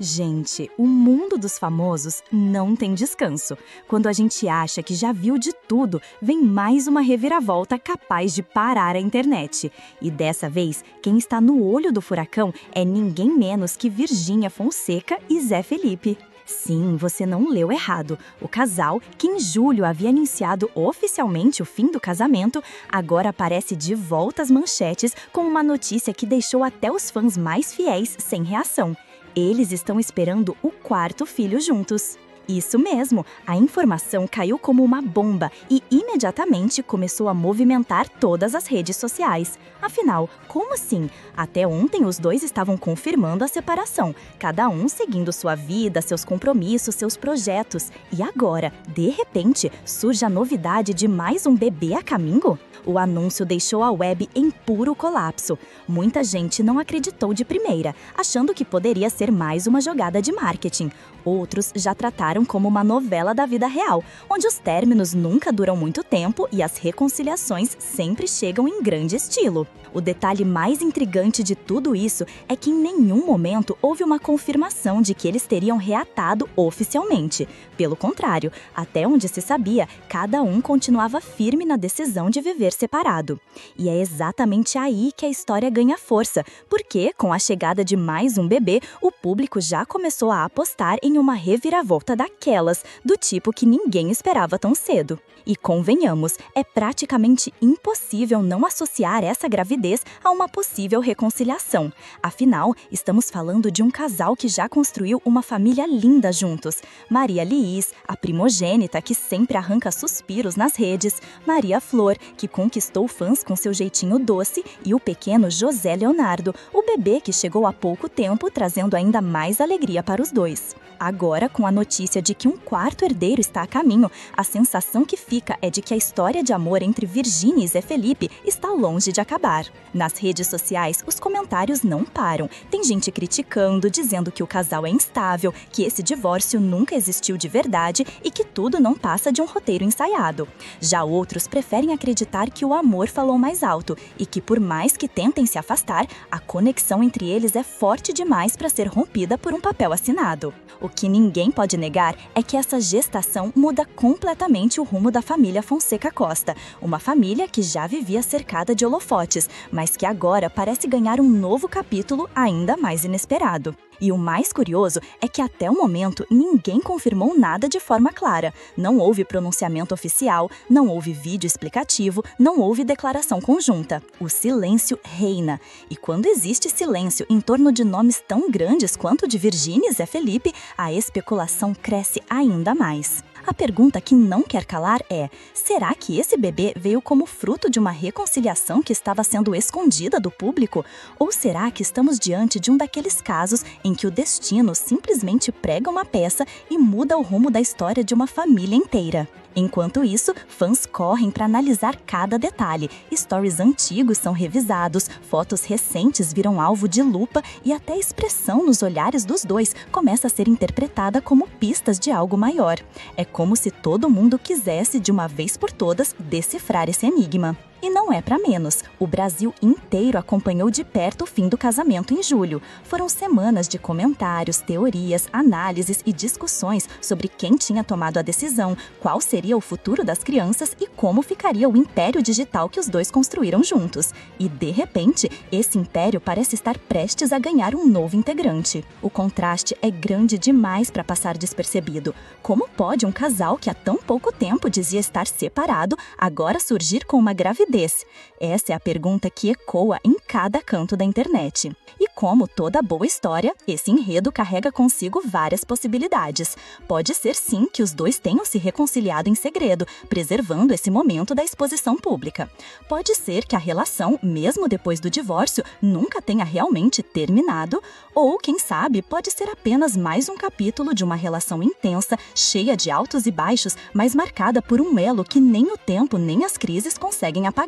Gente, o mundo dos famosos não tem descanso. Quando a gente acha que já viu de tudo, vem mais uma reviravolta capaz de parar a internet. E dessa vez, quem está no olho do furacão é ninguém menos que Virgínia Fonseca e Zé Felipe. Sim, você não leu errado. O casal, que em julho havia anunciado oficialmente o fim do casamento, agora aparece de volta às manchetes com uma notícia que deixou até os fãs mais fiéis sem reação. Eles estão esperando o quarto filho juntos. Isso mesmo, a informação caiu como uma bomba e imediatamente começou a movimentar todas as redes sociais. Afinal, como assim? Até ontem os dois estavam confirmando a separação, cada um seguindo sua vida, seus compromissos, seus projetos. E agora, de repente, surge a novidade de mais um bebê a caminho? O anúncio deixou a web em puro colapso. Muita gente não acreditou de primeira, achando que poderia ser mais uma jogada de marketing. Outros já trataram como uma novela da vida real, onde os términos nunca duram muito tempo e as reconciliações sempre chegam em grande estilo. O detalhe mais intrigante de tudo isso é que em nenhum momento houve uma confirmação de que eles teriam reatado oficialmente. Pelo contrário, até onde se sabia, cada um continuava firme na decisão de viver separado. E é exatamente aí que a história ganha força, porque, com a chegada de mais um bebê, o público já começou a apostar em uma reviravolta daquelas, do tipo que ninguém esperava tão cedo. E convenhamos, é praticamente impossível não associar essa gravidez a uma possível reconciliação. Afinal, estamos falando de um casal que já construiu uma família linda juntos. Maria Liís, a primogênita que sempre arranca suspiros nas redes, Maria Flor, que conquistou fãs com seu jeitinho doce, e o pequeno José Leonardo, o bebê que chegou há pouco tempo, trazendo ainda mais alegria para os dois. Agora, com a notícia de que um quarto herdeiro está a caminho, a sensação que fica é de que a história de amor entre Virgínia e Zé Felipe está longe de acabar. Nas redes sociais, os comentários não param. Tem gente criticando, dizendo que o casal é instável, que esse divórcio nunca existiu de verdade e que tudo não passa de um roteiro ensaiado. Já outros preferem acreditar que o amor falou mais alto e que, por mais que tentem se afastar, a conexão entre eles é forte demais para ser rompida por um papel assinado. O que ninguém pode negar é que essa gestação muda completamente o rumo da família Fonseca Costa, uma família que já vivia cercada de holofotes, mas que agora parece ganhar um novo capítulo ainda mais inesperado. E o mais curioso é que até o momento ninguém confirmou nada de forma clara. Não houve pronunciamento oficial, não houve vídeo explicativo, não houve declaração conjunta. O silêncio reina. E quando existe silêncio em torno de nomes tão grandes quanto o de Virgínia e Zé Felipe, a especulação cresce ainda mais. A pergunta que não quer calar é: será que esse bebê veio como fruto de uma reconciliação que estava sendo escondida do público? Ou será que estamos diante de um daqueles casos em que o destino simplesmente prega uma peça e muda o rumo da história de uma família inteira? Enquanto isso, fãs correm para analisar cada detalhe. Stories antigos são revisados, fotos recentes viram alvo de lupa e até a expressão nos olhares dos dois começa a ser interpretada como pistas de algo maior. É como se todo mundo quisesse, de uma vez por todas, decifrar esse enigma. E não é para menos. O Brasil inteiro acompanhou de perto o fim do casamento em julho. Foram semanas de comentários, teorias, análises e discussões sobre quem tinha tomado a decisão, qual seria o futuro das crianças e como ficaria o império digital que os dois construíram juntos. E, de repente, esse império parece estar prestes a ganhar um novo integrante. O contraste é grande demais para passar despercebido. Como pode um casal que há tão pouco tempo dizia estar separado agora surgir com uma gravidez? Essa é a pergunta que ecoa em cada canto da internet. E como toda boa história, esse enredo carrega consigo várias possibilidades. Pode ser sim que os dois tenham se reconciliado em segredo, preservando esse momento da exposição pública. Pode ser que a relação, mesmo depois do divórcio, nunca tenha realmente terminado, ou, quem sabe, pode ser apenas mais um capítulo de uma relação intensa, cheia de altos e baixos, mas marcada por um elo que nem o tempo nem as crises conseguem apagar.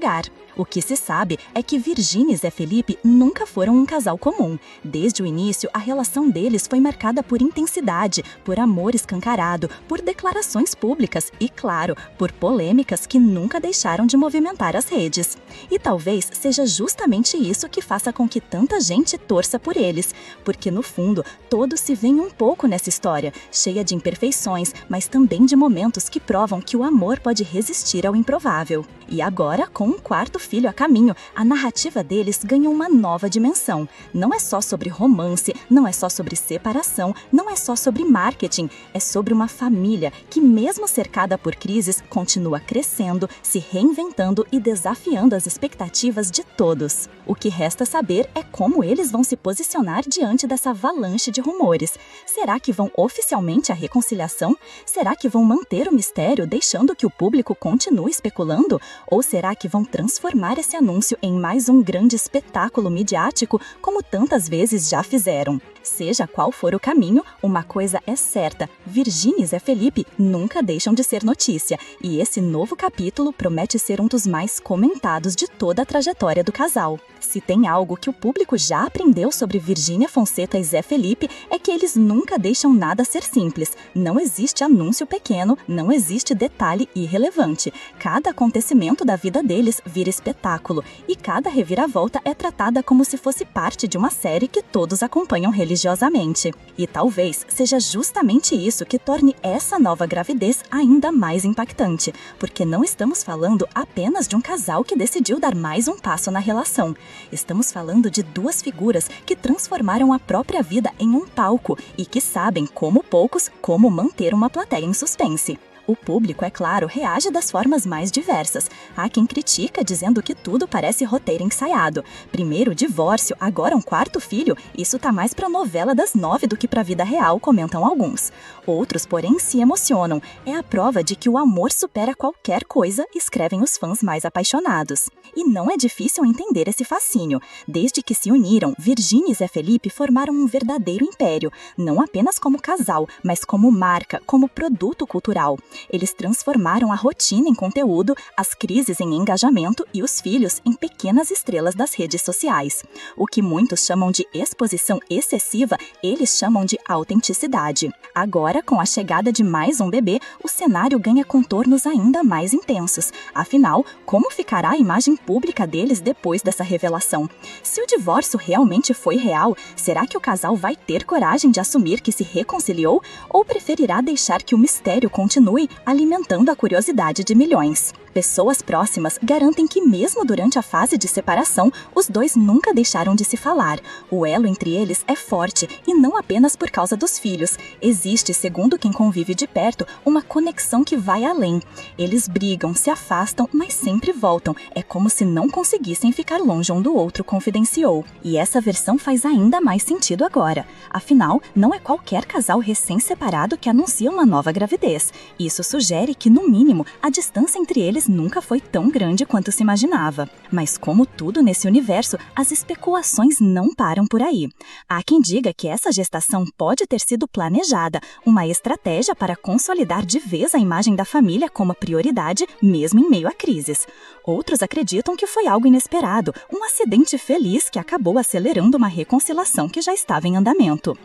O que se sabe é que Virgínia e Zé Felipe nunca foram um casal comum. Desde o início, a relação deles foi marcada por intensidade, por amor escancarado, por declarações públicas e, claro, por polêmicas que nunca deixaram de movimentar as redes. E talvez seja justamente isso que faça com que tanta gente torça por eles, porque no fundo todos se veem um pouco nessa história, cheia de imperfeições, mas também de momentos que provam que o amor pode resistir ao improvável. E agora, com um quarto filho a caminho, a narrativa deles ganha uma nova dimensão. Não é só sobre romance, não é só sobre separação, não é só sobre marketing, é sobre uma família que, mesmo cercada por crises, continua crescendo, se reinventando e desafiando as expectativas de todos. O que resta saber é como eles vão se posicionar diante dessa avalanche de rumores. Será que vão oficialmente à reconciliação? Será que vão manter o mistério, deixando que o público continue especulando? Ou será que vão transformar esse anúncio em mais um grande espetáculo midiático, como tantas vezes já fizeram? Seja qual for o caminho, uma coisa é certa: Virgínia e Zé Felipe nunca deixam de ser notícia, e esse novo capítulo promete ser um dos mais comentados de toda a trajetória do casal. Se tem algo que o público já aprendeu sobre Virgínia Fonseca e Zé Felipe, é que eles nunca deixam nada ser simples. Não existe anúncio pequeno, não existe detalhe irrelevante. Cada acontecimento da vida deles vira espetáculo, e cada reviravolta é tratada como se fosse parte de uma série que todos acompanham religiosamente. E talvez seja justamente isso que torne essa nova gravidez ainda mais impactante, porque não estamos falando apenas de um casal que decidiu dar mais um passo na relação. Estamos falando de duas figuras que transformaram a própria vida em um palco e que sabem, como poucos, como manter uma plateia em suspense. O público, é claro, reage das formas mais diversas. Há quem critica, dizendo que tudo parece roteiro ensaiado. Primeiro o divórcio, agora um quarto filho, isso tá mais pra novela das 9 do que pra vida real, comentam alguns. Outros, porém, se emocionam. É a prova de que o amor supera qualquer coisa, escrevem os fãs mais apaixonados. E não é difícil entender esse fascínio. Desde que se uniram, Virgínia e Zé Felipe formaram um verdadeiro império, não apenas como casal, mas como marca, como produto cultural. Eles transformaram a rotina em conteúdo, as crises em engajamento e os filhos em pequenas estrelas das redes sociais. O que muitos chamam de exposição excessiva, eles chamam de autenticidade. Agora, com a chegada de mais um bebê, o cenário ganha contornos ainda mais intensos. Afinal, como ficará a imagem pública deles depois dessa revelação? Se o divórcio realmente foi real, será que o casal vai ter coragem de assumir que se reconciliou ou preferirá deixar que o mistério continue alimentando a curiosidade de milhões? Pessoas próximas garantem que mesmo durante a fase de separação, os dois nunca deixaram de se falar. O elo entre eles é forte e não apenas por causa dos filhos. Existe, segundo quem convive de perto, uma conexão que vai além. Eles brigam, se afastam, mas sempre voltam. É como se não conseguissem ficar longe um do outro, confidenciou. E essa versão faz ainda mais sentido agora. Afinal, não é qualquer casal recém-separado que anuncia uma nova gravidez. Isso sugere que, no mínimo, a distância entre eles nunca foi tão grande quanto se imaginava. Mas como tudo nesse universo, as especulações não param por aí. Há quem diga que essa gestação pode ter sido planejada, uma estratégia para consolidar de vez a imagem da família como prioridade, mesmo em meio a crises. Outros acreditam que foi algo inesperado, um acidente feliz que acabou acelerando uma reconciliação que já estava em andamento.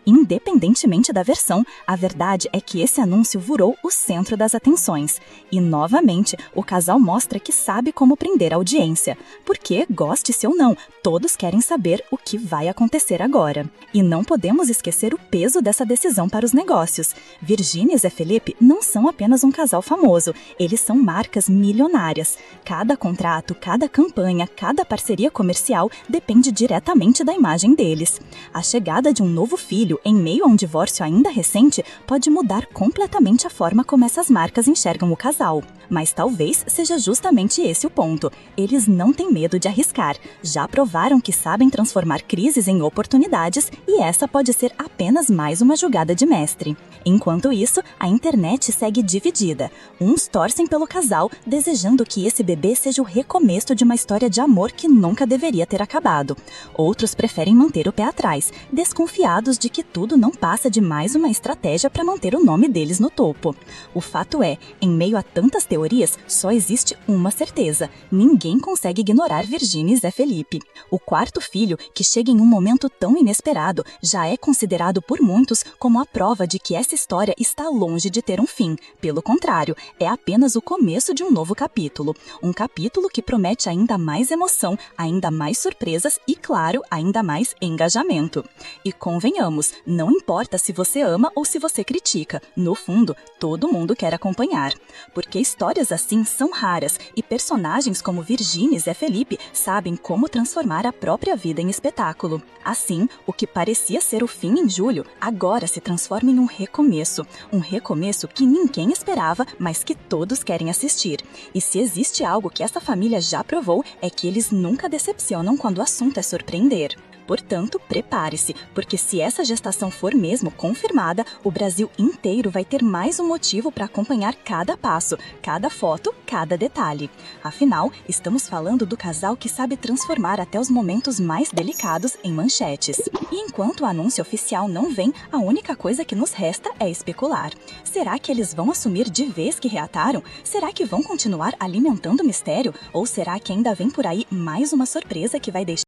Independentemente da versão, a verdade é que esse anúncio virou o centro das atenções. E, novamente, o casal mostra que sabe como prender a audiência. Porque, goste-se ou não, todos querem saber o que vai acontecer agora. E não podemos esquecer o peso dessa decisão para os negócios. Virgínia e Zé Felipe não são apenas um casal famoso, eles são marcas milionárias. Cada contrato, cada campanha, cada parceria comercial depende diretamente da imagem deles. A chegada de um novo filho em meio a um divórcio ainda recente pode mudar completamente a forma como essas marcas enxergam o casal. Mas talvez seja justamente esse o ponto. Eles não têm medo de arriscar. Já provaram que sabem transformar crises em oportunidades e essa pode ser apenas mais uma jogada de mestre. Enquanto isso, a internet segue dividida. Uns torcem pelo casal, desejando que esse bebê seja o recomeço de uma história de amor que nunca deveria ter acabado. Outros preferem manter o pé atrás, desconfiados de que tudo não passa de mais uma estratégia para manter o nome deles no topo. O fato é, em meio a tantas teorias, Só existe uma certeza: ninguém consegue ignorar Virgínia e Zé Felipe. O quarto filho, que chega em um momento tão inesperado, já é considerado por muitos como a prova de que essa história está longe de ter um fim. Pelo contrário, é apenas o começo de um novo capítulo. Um capítulo que promete ainda mais emoção, ainda mais surpresas e, claro, ainda mais engajamento. E convenhamos, não importa se você ama ou se você critica, no fundo, todo mundo quer acompanhar. Porque histórias assim são raras e personagens como Virgínia e Zé Felipe sabem como transformar a própria vida em espetáculo. Assim, o que parecia ser o fim em julho, agora se transforma em um recomeço. Um recomeço que ninguém esperava, mas que todos querem assistir. E se existe algo que essa família já provou, é que eles nunca decepcionam quando o assunto é surpreender. Portanto, prepare-se, porque se essa gestação for mesmo confirmada, o Brasil inteiro vai ter mais um motivo para acompanhar cada passo, cada foto, cada detalhe. Afinal, estamos falando do casal que sabe transformar até os momentos mais delicados em manchetes. E enquanto o anúncio oficial não vem, a única coisa que nos resta é especular. Será que eles vão assumir de vez que reataram? Será que vão continuar alimentando o mistério? Ou será que ainda vem por aí mais uma surpresa que vai deixar